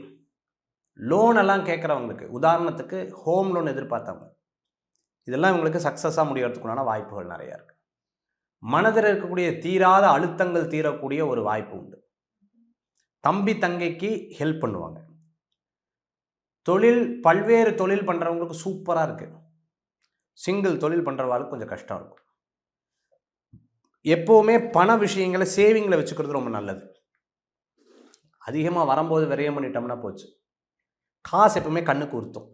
லோன் எல்லாம் கேட்குறவங்களுக்கு, உதாரணத்துக்கு ஹோம் லோன் எதிர்பார்த்தவங்க, இதெல்லாம் இவங்களுக்கு சக்ஸஸாக முடியறதுக்குண்டான வாய்ப்புகள் நிறையா இருக்குது. மனதில் இருக்கக்கூடிய தீராத அழுத்தங்கள் தீரக்கூடிய ஒரு வாய்ப்பு உண்டு. தம்பி தங்கைக்கு ஹெல்ப் பண்ணுவாங்க. தொழில், பல்வேறு தொழில் பண்ணுறவங்களுக்கு சூப்பராக இருக்குது. சிங்கிள் தொழில் பண்ணுறவாளுக்கு கொஞ்சம் கஷ்டம் இருக்கும். எப்போவுமே பண விஷயங்களை சேவிங்கில் வச்சுக்கிறது ரொம்ப நல்லது. அதிகமாக வரும்போது விரயம் பண்ணிட்டோம்னா போச்சு. காசு எப்பவுமே கண்ணுக்கு உறுத்தும்.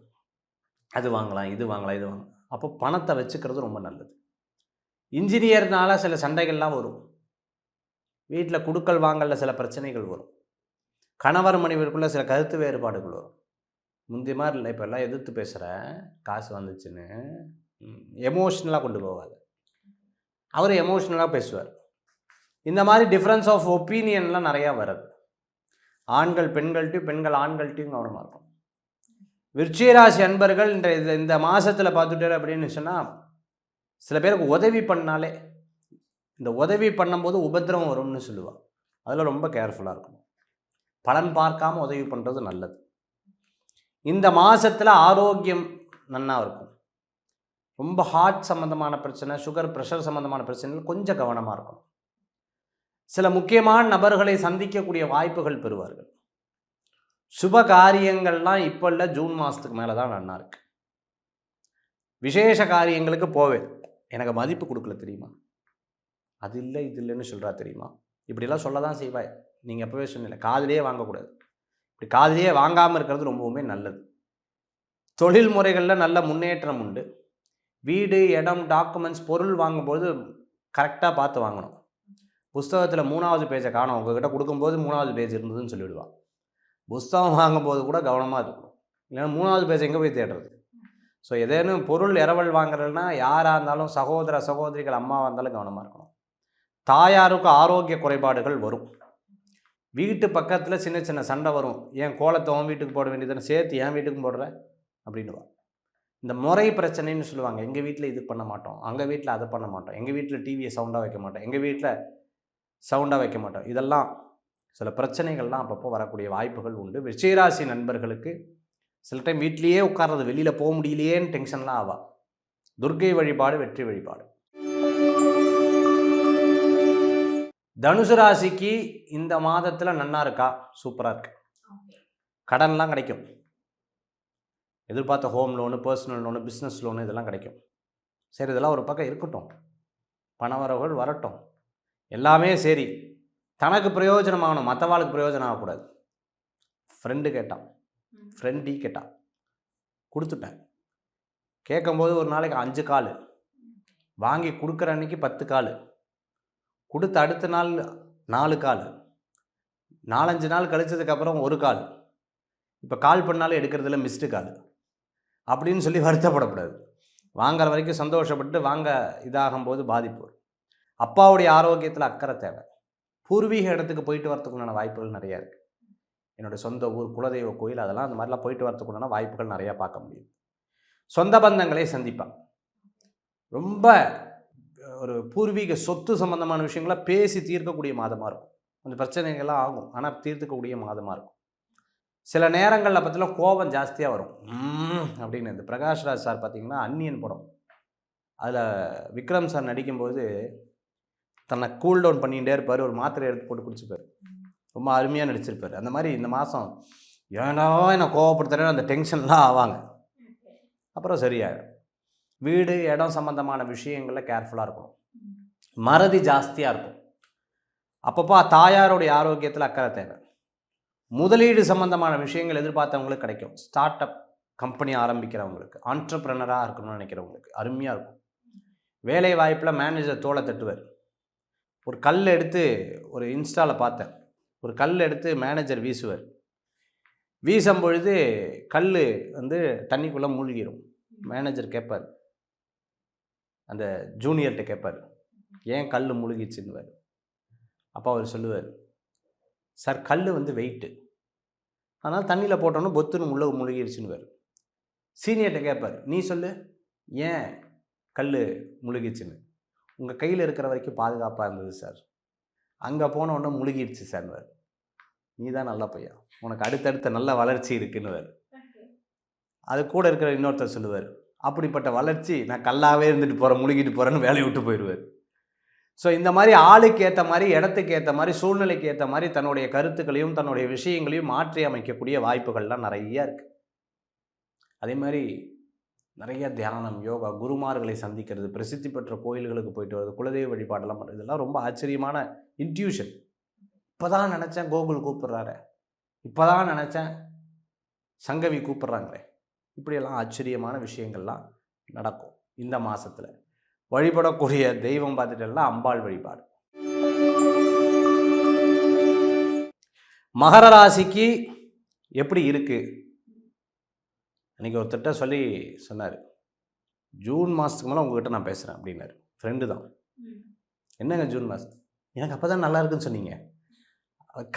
அது வாங்கலாம், இது வாங்கலாம், இது வாங்கலாம். அப்போ பணத்தை வச்சுக்கிறது ரொம்ப நல்லது. இன்ஜினியர்னால சில சண்டைகள்லாம் வரும். வீட்டில் குடுக்கல் வாங்கலில் சில பிரச்சனைகள் வரும். கணவர் மனைவிக்குள்ளே சில கருத்து வேறுபாடுகள் வரும். முந்தைய மாதிரி இல்லை, இப்போ எல்லாம் எதிர்த்து பேசுகிறேன், காசு வந்துச்சுன்னு எமோஷ்னலாக கொண்டு போவார். அவர் எமோஷ்னலாக பேசுவார். இந்த மாதிரி டிஃப்ரென்ஸ் ஆஃப் ஒப்பீனியன்லாம் நிறையா வருது. ஆண்கள் பெண்கள்ட்டையும், பெண்கள் ஆண்கள்ட்டையும் கவனமாக இருக்கும். விருச்சிகராசி அன்பர்கள் இந்த மாதத்தில் பார்த்துட்டார் அப்படின்னு சொன்னால், சில பேருக்கு உதவி பண்ணாலே, இந்த உதவி பண்ணும்போது உபத்திரவம் வரும்னு சொல்லுவாள். அதில் ரொம்ப கேர்ஃபுல்லாக இருக்கணும். பலன் பார்க்காம உதவி பண்ணுறது நல்லது. இந்த மாதத்தில் ஆரோக்கியம் நன்னா இருக்கும். ரொம்ப ஹார்ட் சம்மந்தமான பிரச்சனை, சுகர், ப்ரெஷர் சம்மந்தமான பிரச்சனைகள் கொஞ்சம் கவனமாக இருக்கணும். சில முக்கியமான நபர்களை சந்திக்கக்கூடிய வாய்ப்புகள் பெறுவார்கள். சுப காரியங்கள்லாம் இப்போ இல்லை, ஜூன் மாதத்துக்கு மேலே தான் நன்னா இருக்கு. விசேஷ காரியங்களுக்கு போவேன், எனக்கு மதிப்பு கொடுக்கல தெரியுமா, அது இல்லை இது இல்லைன்னு சொல்கிறா தெரியுமா, இப்படிலாம் சொல்ல தான் செய்வாய். நீங்கள் எப்போவே சொன்னீங்க, காதிலேயே வாங்கக்கூடாது. இப்படி காதிலேயே வாங்காமல் இருக்கிறது ரொம்பவுமே நல்லது. தொழில் முறைகளில் நல்ல முன்னேற்றம் உண்டு. வீடு, இடம், டாக்குமெண்ட்ஸ், பொருள் வாங்கும்போது கரெக்டாக பார்த்து வாங்கணும். புஸ்தகத்தில் 3வது பேஜை காணும், உங்ககிட்ட கொடுக்கும்போது 3வது பேஜ் இருந்ததுன்னு சொல்லிவிடுவான். புஸ்தகம் வாங்கும்போது கூட கவனமாக இருக்கணும். இல்லைன்னா 3வது பேஜ் எங்கே போய் தேடுறது? ஸோ ஏதேனும் பொருள் இரவல் வாங்குறதுனா யாராக இருந்தாலும், சகோதர சகோதரிகள், அம்மாவாக இருந்தாலும் கவனமாக இருக்கணும். தாயாருக்கு ஆரோக்கிய குறைபாடுகள் வரும். வீட்டு பக்கத்தில் சின்ன சின்ன சண்டை வரும். என் கோலத்தை உன் வீட்டுக்கு போட வேண்டியதுன்னு சேர்த்து என் வீட்டுக்கும் போடுற அப்படின்னுவா. இந்த முறை பிரச்சனைன்னு சொல்லுவாங்க. எங்கள் வீட்டில் இது பண்ண மாட்டோம், அங்கே வீட்டில் அதை பண்ண மாட்டோம், எங்கள் வீட்டில் டிவியை சவுண்டாக வைக்க மாட்டோம், எங்கள் வீட்டில் சவுண்டாக வைக்க மாட்டோம். இதெல்லாம் சில பிரச்சனைகள்லாம் அப்பப்போ வரக்கூடிய வாய்ப்புகள் உண்டு. விருச்சிகராசி நண்பர்களுக்கு சில டைம் வீட்லேயே உட்கார்றது, வெளியில் போக முடியலையேன்னு டென்ஷன்லாம் ஆவா. துர்க்கை வழிபாடு வெற்றி வழிபாடு. தனுசு ராசிக்கு இந்த மாதத்தில் நன்னா இருக்கா, சூப்பராக இருக்கு. கடன்லாம் கிடைக்கும். எதிர்பார்த்த home loan, personal loan, business loan இதெல்லாம் கிடைக்கும். சரி, இதெல்லாம் ஒரு பக்கம் இருக்கட்டும், பணவரவுகள் வரட்டும், எல்லாமே சரி. தனக்கு பிரயோஜனமாகணும், மற்றவாளுக்கு பிரயோஜனம் ஆகக்கூடாது. ஃப்ரெண்டு கேட்டான், ஃப்ரெண்டி கேட்டான், கொடுத்துட்டேன். கேட்கும்போது ஒரு நாளைக்கு 5 கால், வாங்கி கொடுக்குற அன்னைக்கு 10 கால், கொடுத்த அடுத்த நாள் 4 கால், 4-5 நாள் கழிச்சதுக்கப்புறம் 1 கால், இப்போ கால் பண்ணாலும் எடுக்கிறதுல மிஸ்டு கால் அப்படின்னு சொல்லி வருத்தப்படக்கூடாது. வாங்குற வரைக்கும் சந்தோஷப்பட்டு வாங்க இதாகும்போது பாதிப்பு. அப்பாவுடைய ஆரோக்கியத்தில் அக்கறை தேவை. பூர்வீக இடத்துக்கு போயிட்டு வரத்துக்குண்டான வாய்ப்புகள் நிறையா இருக்குது. என்னுடைய சொந்த ஊர், குலதெய்வ கோயில், அதெல்லாம் அந்த மாதிரிலாம் போயிட்டு வரத்துக்குண்டான வாய்ப்புகள் நிறையா பார்க்க முடியும். சொந்த பந்தங்களை சந்திப்பாங்க. ரொம்ப ஒரு பூர்வீக சொத்து சம்பந்தமான விஷயங்களை பேசி தீர்க்கக்கூடிய மாதமாக இருக்கும். கொஞ்சம் பிரச்சனைகள்லாம் ஆகும், ஆனால் தீர்த்துக்கக்கூடிய மாதமாக இருக்கும். சில நேரங்களில் பார்த்தீங்கன்னா கோபம் ஜாஸ்தியாக வரும் அப்படின்னு. இந்த பிரகாஷ்ராஜ் சார் பார்த்தீங்கன்னா அந்நியன் படம், அதில் விக்ரம் சார் நடிக்கும்போது தன்னை கூல் டவுன் பண்ணிகிட்டே இருப்பார். ஒரு மாத்திரை எடுத்து போட்டு குடிச்சுப்பார். ரொம்ப அருமையாக நடிச்சிருப்பார். அந்த மாதிரி இந்த மாதம் ஏன்னா என்னை கோவப்படுத்துகிறேன்னு அந்த டென்ஷன்லாம் ஆவாங்க, அப்புறம் சரியாயிடும். வீடு, இடம் சம்மந்தமான விஷயங்களில் கேர்ஃபுல்லாக இருக்கணும். மறதி ஜாஸ்தியாக இருக்கும். அப்பப்போ தாயாருடைய ஆரோக்கியத்தில் அக்கறை தேவை. முதலீடு சம்பந்தமான விஷயங்கள் எதிர்பார்த்தவங்களுக்கு கிடைக்கும். ஸ்டார்ட் அப் கம்பெனி ஆரம்பிக்கிறவங்களுக்கு, ஆண்டர்ப்ரனராக இருக்கணும்னு நினைக்கிறவங்களுக்கு அருமையாக இருக்கும். வேலை வாய்ப்பில் மேனேஜர் தோலை தட்டுவார். ஒரு கல் எடுத்து ஒரு இன்ஸ்டாவில் பார்த்தேன், ஒரு கல் எடுத்து மேனேஜர் வீசுவார். வீசும் பொழுது கல் வந்து தண்ணிக்குள்ளே மூழ்கிடும். மேனேஜர் கேட்பார், அந்த ஜூனியர்கிட்ட கேட்பார், ஏன் கல் முழுகிச்சுன்னுவார். அப்போ அவர் சொல்லுவார், சார் கல் வந்து வெயிட்டு, அதனால் தண்ணியில் போட்டோன்னு பொத்துன்னு உள்ள முழுகிடுச்சுன்னுவார். சீனியர்கிட்ட கேட்பார், நீ சொல்லு ஏன் கல் முழுகிடுச்சுன்னு. உங்கள் கையில் இருக்கிற வரைக்கும் பாதுகாப்பாக இருந்தது சார், அங்கே போன உடனே முழுகிடுச்சு சார்னுவார். நீ தான் நல்ல பையன், உனக்கு அடுத்தடுத்த நல்ல வளர்ச்சி இருக்குன்னுவார். அது கூட இருக்கிற இன்னொருத்தர் சொல்லுவார், அப்படிப்பட்ட வளர்ச்சி நான் கல்லாகவே இருந்துட்டு போகிறேன், முழுகிட்டு போகிறேன்னு வேலையை விட்டு போயிடுவார். ஸோ இந்த மாதிரி ஆளுக்கு ஏற்ற மாதிரி, இடத்துக்கு ஏற்ற மாதிரி, சூழ்நிலைக்கு ஏற்ற மாதிரி தன்னுடைய கருத்துக்களையும் தன்னுடைய விஷயங்களையும் மாற்றி அமைக்கக்கூடிய வாய்ப்புகள்லாம் நிறையா இருக்குது. அதே மாதிரி நிறைய தியானம், யோகா, குருமார்களை சந்திக்கிறது, பிரசித்தி பெற்ற கோயில்களுக்கு போயிட்டு வருது, குலதெய்வ வழிபாடெல்லாம் பண்ணுறது, இதெல்லாம் ரொம்ப ஆச்சரியமான இன்ட்யூஷன். இப்போ தான் நினச்சேன் கோகுல் கூப்பிட்றாரு, இப்போ தான் நினச்சேன் சங்கவி கூப்பிட்றாங்களே, இப்படியெல்லாம் ஆச்சரியமான விஷயங்கள்லாம் நடக்கும் இந்த மாதத்தில். வழிபடக்கூடிய தெய்வம் பார்த்துட்டெல்லாம் அம்பாள் வழிபாடு. மகர ராசிக்கு எப்படி இருக்குது? அன்றைக்கி ஒருத்தர்கிட்ட சொல்லி சொன்னார், ஜூன் மாதத்துக்கு மேலே உங்கள்கிட்ட நான் பேசுகிறேன் அப்படின்னாரு. ஃப்ரெண்டு தான். என்னங்க ஜூன் மாதம்? எனக்கு அப்போ தான் நல்லா இருக்குன்னு சொன்னீங்க.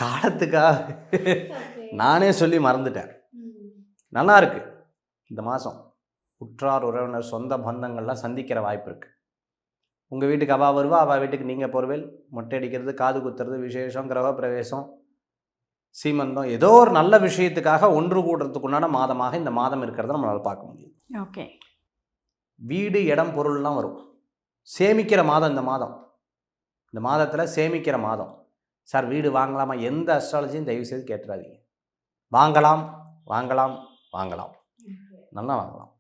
காலத்துக்காக நானே சொல்லி மறந்துட்டேன். நல்லா இருக்கு இந்த மாதம். உற்றார் உறவினர் சொந்த பந்தங்கள்லாம் சந்திக்கிற வாய்ப்பு இருக்குது. உங்கள் வீட்டுக்கு அவள் வருவா, அவள் வீட்டுக்கு நீங்கள் போர்வேல், மொட்டை அடிக்கிறது, காது குத்துறது, விசேஷம், கிரக பிரவேசம், சீமந்தம், ஏதோ ஒரு நல்ல விஷயத்துக்காக ஒன்று கூடுறதுக்குண்டான மாதமாக இந்த மாதம் இருக்கிறத நம்மளால் பார்க்க முடியும். ஓகே. வீடு, இடம், பொருள்லாம் வரும். சேமிக்கிற மாதம் இந்த மாதம். இந்த மாதத்தில் சேமிக்கிற மாதம். சார் வீடு வாங்கலாமா? எந்த அஸ்ட்ராலஜியும் தயவுசெய்து கேட்டுறாதீங்க. வாங்கலாம், வாங்கலாம், வாங்கலாம், நல்லா வாங்கலாம்.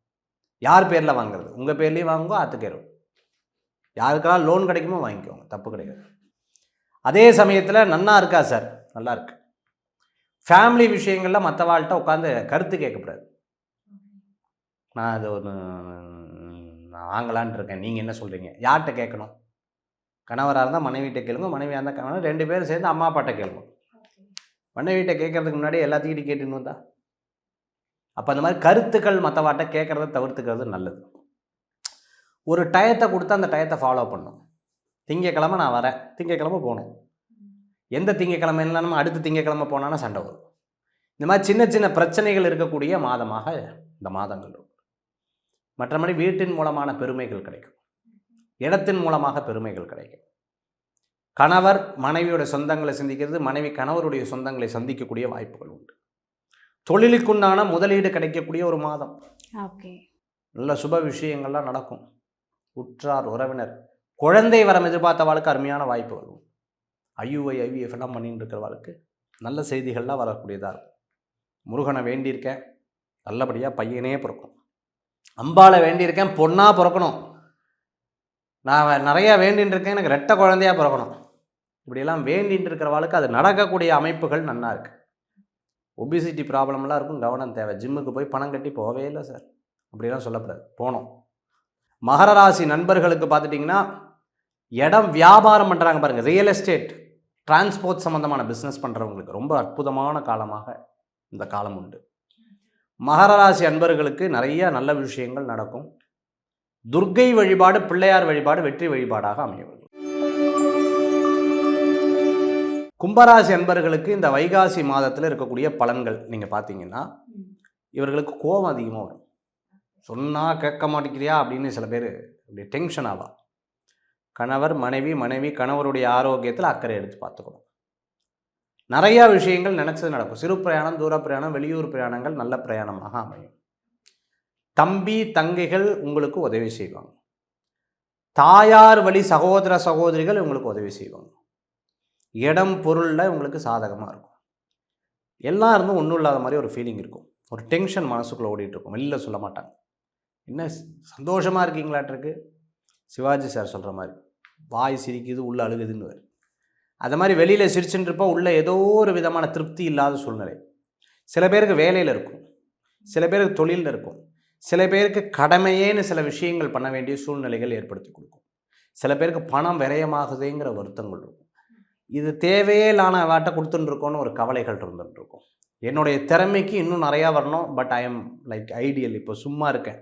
யார் பேரில் வாங்குறது? உங்கள் பேர்லேயும் வாங்குவோம், ஆத்துக்கேரும். யாருக்கெல்லாம் லோன் கிடைக்குமோ வாங்கிக்கோங்க, தப்பு கிடையாது. அதே சமயத்தில் நன்னா இருக்கா சார்? நல்லா இருக்கு. ஃபேமிலி விஷயங்களில் மற்றவாள்கிட்ட உட்காந்து கருத்து கேட்கக்கூடாது. நான் அது ஒன்று நான் வாங்கலான் இருக்கேன், நீங்கள் என்ன சொல்கிறீங்க? யார்கிட்ட கேட்கணும்? கணவராக இருந்தால் மனைவிட்ட கேளுங்க, மனைவியாக இருந்தால் கணவர், 2 பேரும் சேர்ந்து அம்மா அப்பாட்ட கேளுங்க. மனைவிட்ட கேட்கறதுக்கு முன்னாடி எல்லாத்தையும் கேட்டுன்னு வந்தா அப்போ அந்த மாதிரி கருத்துக்கள் மற்றவாட்ட கேட்குறத தவிர்த்துக்கிறது நல்லது. ஒரு டயத்தை கொடுத்து அந்த டயத்தை ஃபாலோ பண்ணணும். திங்கக்கிழமை நான் வரேன், திங்கக்கிழமை போகணும். எந்த திங்கக்கிழமை இல்லைன்னா அடுத்த திங்கக்கிழமை போனாலும் சண்டை வரும். இந்த மாதிரி சின்ன சின்ன பிரச்சனைகள் இருக்கக்கூடிய மாதமாக இந்த மாதங்கள் இருக்கும். மற்றபடி வீட்டின் மூலமான பெருமைகள் கிடைக்கும், இடத்தின் மூலமாக பெருமைகள் கிடைக்கும். கணவர் மனைவியோட சொந்தங்களை சந்திக்கிறது, மனைவி கணவருடைய சொந்தங்களை சந்திக்கக்கூடிய வாய்ப்புகள் உண்டு. தொழிலுக்குண்டான முதலீடு கிடைக்கக்கூடிய ஒரு மாதம். ஓகே. நல்ல சுப விஷயங்கள்லாம் நடக்கும். உற்றார் உறவினர், குழந்தை வரம் எதிர்பார்த்தவாளுக்கு அருமையான வாய்ப்புகள் உண்டு. IUI, IVF எல்லாம் பண்ணிட்டு இருக்கிறவாளுக்கு நல்ல செய்திகள்லாம் வரக்கூடியதாக இருக்கும். முருகனை வேண்டியிருக்கேன், நல்லபடியாக பையனே பிறக்கும். அம்பாளை வேண்டியிருக்கேன், பொண்ணாக பிறக்கணும். நான் நிறையா வேண்டின்னு இருக்கேன், எனக்கு ரெட்டை குழந்தையாக பிறக்கணும். இப்படியெல்லாம் வேண்டின்னு இருக்கிறவாளுக்கு அது நடக்கக்கூடிய அமைப்புகள் நல்லா இருக்குது. ஒபிசிட்டி ப்ராப்ளம்லாம் இருக்கும், கவனம் தேவை. ஜிம்முக்கு போய் பணம் கட்டி போகவே இல்லை சார் அப்படிலாம் சொல்லக்கூடாது, போனோம். மகர ராசி நண்பர்களுக்கு பார்த்துட்டிங்கன்னா, இடம் வியாபாரம் பண்ணுறாங்க பாருங்கள், ரியல் எஸ்டேட், டிரான்ஸ்போர்ட் சம்மந்தமான பிஸ்னஸ் பண்ணுறவங்களுக்கு ரொம்ப அற்புதமான காலமாக இந்த காலம் உண்டு. மகர ராசி அன்பர்களுக்கு நிறைய நல்ல விஷயங்கள் நடக்கும். துர்க்கை வழிபாடு, பிள்ளையார் வழிபாடு வெற்றி வழிபாடாக அமையும். கும்பராசி அன்பர்களுக்கு இந்த வைகாசி மாதத்தில் இருக்கக்கூடிய பலன்கள் நீங்கள் பார்த்தீங்கன்னா, இவர்களுக்கு கோபம் அதிகமாக வரும். சொன்னால் கேட்க மாட்டேங்கிறியா அப்படின்னு சில பேர் அப்படி டென்ஷன் ஆவா. கணவர் மனைவி, மனைவி கணவருடைய ஆரோக்கியத்தில் அக்கறை எடுத்து பார்த்துக்கணும். நிறையா விஷயங்கள் நினச்சது நடக்கும். சிறு பிரயாணம், தூர பிரயாணம், வெளியூர் பிரயாணங்கள் நல்ல பிரயாணமாக அமையும். தம்பி தங்கைகள் உங்களுக்கு உதவி செய்வாங்க. தாயார் வழி சகோதர சகோதரிகள் உங்களுக்கு உதவி செய்வாங்க. இடம் பொருளில் உங்களுக்கு சாதகமாக இருக்கும். எல்லாம் இருந்தும் ஒன்றும் இல்லாத மாதிரி ஒரு ஃபீலிங் இருக்கும். ஒரு டென்ஷன் மனசுக்குள்ளே ஓடிட்டுருக்கும், வெளியில் சொல்ல மாட்டாங்க. என்ன சந்தோஷமாக இருக்கீங்களாட்டிருக்கு, சிவாஜி சார் சொல்கிற மாதிரி வாய் சிரிக்குது உள்ள அழுகுதுன்னு. அது மாதிரி வெளியில் சிரிச்சுட்டு இருப்போம், உள்ள ஏதோ ஒரு விதமான திருப்தி இல்லாத சூழ்நிலை. சில பேருக்கு வேலையில் இருக்கும், சில பேருக்கு தொழிலில் இருக்கும், சில பேருக்கு கடமையேன்னு சில விஷயங்கள் பண்ண வேண்டிய சூழ்நிலைகள் ஏற்படுத்தி கொடுக்கும், சில பேருக்கு பணம் விரயமாகுதுங்கிற வருத்தங்கள் இருக்கும். இது தேவையே இல்லான வாட்டை கொடுத்துட்டுருக்கோன்னு ஒரு கவலைகள் இருந்துகிட்ருக்கும். என்னுடைய திறமைக்கு இன்னும் நிறையா வரணும், but I am like ideal, இப்போ சும்மா இருக்கேன்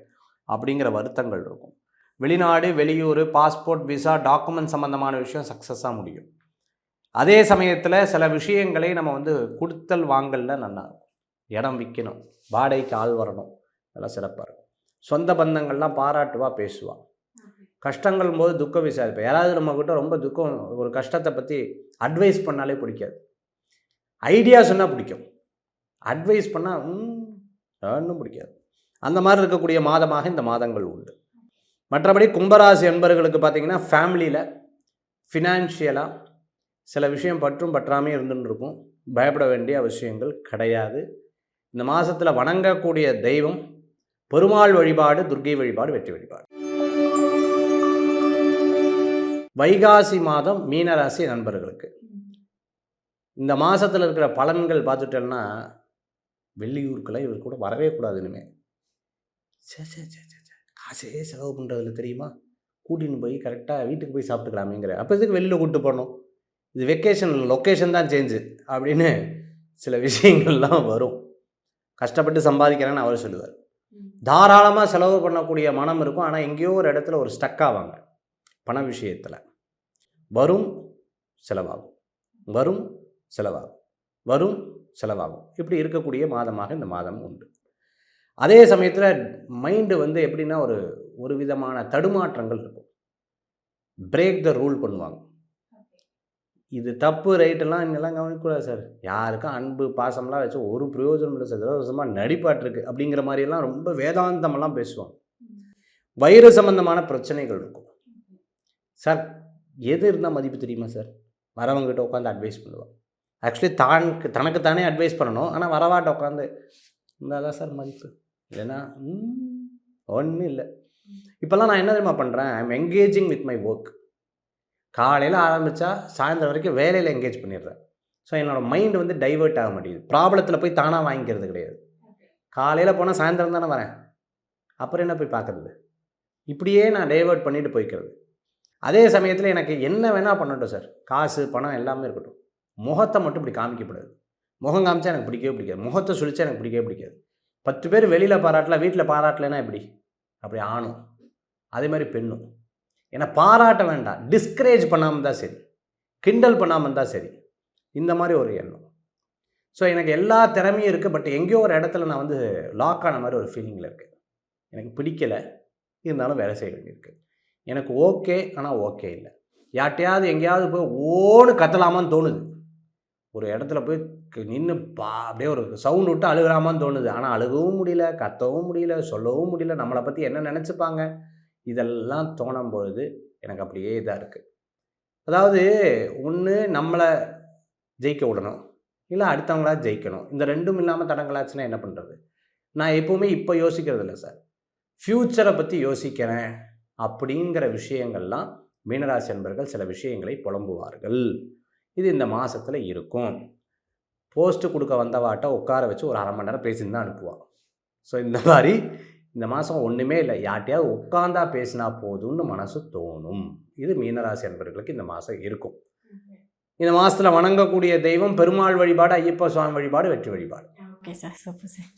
அப்படிங்கிற வருத்தங்கள் இருக்கும். வெளிநாடு, வெளியூர், பாஸ்போர்ட், விசா, டாக்குமெண்ட் சம்மந்தமான விஷயம் சக்ஸஸாக முடியும். அதே சமயத்தில் சில விஷயங்களை நம்ம கொடுத்தல் வாங்கலில் நல்லா இருக்கும். இடம் விற்கணும், வாடகைக்கு ஆள் வரணும், அதெல்லாம் சிறப்பாக இருக்கும். சொந்த பந்தங்கள்லாம் பாராட்டுவா, பேசுவாள். கஷ்டங்கள் போது துக்கம் விசாரிப்பேன். யாராவது நம்மக்கிட்ட ரொம்ப துக்கம், ஒரு கஷ்டத்தை பற்றி அட்வைஸ் பண்ணாலே பிடிக்காது. ஐடியா சொன்னால் பிடிக்கும், அட்வைஸ் பண்ணால் ஒன்றும் பிடிக்காது. அந்த மாதிரி இருக்கக்கூடிய மாதமாக இந்த மாதங்கள் உண்டு. மற்றபடி கும்பராசி என்பவர்களுக்கு பார்த்திங்கன்னா ஃபேமிலியில் ஃபினான்ஷியலாக சில விஷயம் பற்றும் பற்றாமே இருந்துன்னு இருக்கும். பயப்பட வேண்டிய அவசியங்கள் கிடையாது. இந்த மாதத்தில் வணங்கக்கூடிய தெய்வம் பெருமாள் வழிபாடு, துர்க்கை வழிபாடு, வெற்றி வழிபாடு. வைகாசி மாதம் மீனராசி நண்பர்களுக்கு இந்த மாதத்தில் இருக்கிற பலன்கள் பார்த்துட்டோம்னா, வெளியூருக்கெல்லாம் இவர் கூட வரவே கூடாது. இனிமேல் காசே செலவு பண்ணுறதுல தெரியுமா, கூட்டின்னு போய் கரெக்டாக வீட்டுக்கு போய் சாப்பிட்டுக்கலாமேங்கிற, அப்போ இதுக்கு வெளியில் கூப்பிட்டு போகணும், இது வெக்கேஷன் லொக்கேஷன் தான் சேஞ்சு அப்படின்னு சில விஷயங்கள்லாம் வரும். கஷ்டப்பட்டு சம்பாதிக்கிறேன்னு அவர் சொல்லுவார். தாராளமாக செலவு பண்ணக்கூடிய மனம் இருக்கும், ஆனால் எங்கேயோ ஒரு இடத்துல ஒரு ஸ்டக் ஆவாங்க. பண விஷயத்தில் வரும் செலவாகும், வரும் செலவாகும், வரும் செலவாகும். இப்படி இருக்கக்கூடிய மாதமாக இந்த மாதம் உண்டு. அதே சமயத்தில் மைண்டு எப்படின்னா ஒரு விதமான தடுமாற்றங்கள் இருக்கும். பிரேக் த ரூல் பண்ணுவாங்க. இது தப்பு ரைட்டெல்லாம் இன்னெல்லாம் கவனிக்கக்கூடாது சார், யாருக்கும் அன்பு பாசம்லாம் வச்சு ஒரு பிரயோஜனம் இல்லை சார், வருஷமாக நடிப்பாட்டிருக்கு அப்படிங்கிற மாதிரியெல்லாம் ரொம்ப வேதாந்தமெல்லாம் பேசுவாங்க. வயிறு சம்பந்தமான பிரச்சனைகள் இருக்கும். சார் எது இருந்தால் மதிப்பு தெரியுமா சார், வரவங்ககிட்ட உட்காந்து அட்வைஸ் பண்ணுவாள். ஆக்சுவலி தனக்குத்தானே அட்வைஸ் பண்ணணும், ஆனால் வரவாட்ட உட்காந்து இருந்தால் தான் சார் மதிப்பு, இல்லைன்னா ஒன்றும் இல்லை. இப்போல்லாம் நான் என்ன தெரியுமா பண்ணுறேன், I am engaging with my work. காலையில் ஆரம்பித்தா சாயந்தரம் வரைக்கும் வேலையில் என்கேஜ் பண்ணிடுறேன். ஸோ என்னோடய மைண்டு டைவெர்ட் ஆக மாட்டேங்குது. ப்ராப்ளத்தில் போய் தானாக வாங்கிக்கிறது கிடையாது. காலையில் போனால் சாயந்தரம் தானே வரேன், அப்புறம் என்ன போய் பார்க்குறது, இப்படியே நான் டைவெர்ட் பண்ணிட்டு போய்க்கிறது. அதே சமயத்தில் எனக்கு என்ன வேணால் பண்ணட்டும் சார், காசு பணம் எல்லாமே இருக்கட்டும், முகத்தை மட்டும் இப்படி காமிக்கப்படாது. முகம் காமிச்சா எனக்கு பிடிக்கவே பிடிக்காது, முகத்தை சுழிச்சா எனக்கு பிடிக்கவே பிடிக்காது. 10 பேர் வெளியில் பாராட்டலாம், வீட்டில் பாராட்டலைன்னா எப்படி, அப்படி ஆணும் அதே மாதிரி பெண்ணும். ஏன்னா பாராட்ட வேண்டாம், டிஸ்கரேஜ் பண்ணாமல் தான் சரி, கிண்டல் பண்ணாமல் தான் சரி, இந்த மாதிரி ஒரு எண்ணம். ஸோ எனக்கு எல்லா திறமையும் இருக்குது, பட் எங்கேயோ ஒரு இடத்துல நான் லாக் ஆன மாதிரி ஒரு ஃபீலிங்கில் இருக்குது. எனக்கு பிடிக்கலை, இருந்தாலும் வேலை செய்ய வேண்டியிருக்கு. எனக்கு ஓகே, ஆனால் ஓகே இல்லை. யார்ட்டையாவது எங்கேயாவது போய் ஓன்னு கத்தலாமான்னு தோணுது, ஒரு இடத்துல போய் நின்று அப்படியே ஒரு சவுண்ட் விட்டு அழுகலாமான்னு தோணுது. ஆனால் அழுகவும் முடியல, கத்தவும் முடியல, சொல்லவும் முடியல, நம்மளை பற்றி என்ன நினச்சிப்பாங்க, இதெல்லாம் தோணும் பொழுது எனக்கு அப்படியே இதாக இருக்குது. அதாவது ஒன்று நம்மளை ஜெயிக்க விடணும், இல்லை அடுத்தவங்களா ஜெயிக்கணும். இந்த ரெண்டும் இல்லாமல் தடங்களாச்சுன்னா என்ன பண்ணுறது? நான் எப்போவுமே இப்போ யோசிக்கிறது இல்லை சார், ஃப்யூச்சரை பற்றி யோசிக்கிறேன் அப்படிங்கிற விஷயங்கள்லாம் மீனராசி என்பர்கள் சில விஷயங்களை புலம்புவார்கள். இது இந்த மாதத்தில் இருக்கும். போஸ்ட்டு கொடுக்க வந்தவாட்ட உட்கார வச்சு ஒரு 1/2 மணி நேரம் பேசின்னு தான் அனுப்புவான். ஸோ இந்த மாதிரி இந்த மாதம் ஒன்றுமே இல்லை, யார்ட்டையாவது உட்காந்தா பேசினா போதும்னு மனசு தோணும். இது மீனராசி என்பர்களுக்கு இந்த மாதம் இருக்கும். இந்த மாதத்தில் வணங்கக்கூடிய தெய்வம் பெருமாள் வழிபாடு, ஐயப்ப சுவாமி வழிபாடு, வெற்றி வழிபாடு. Okay sir, super sir.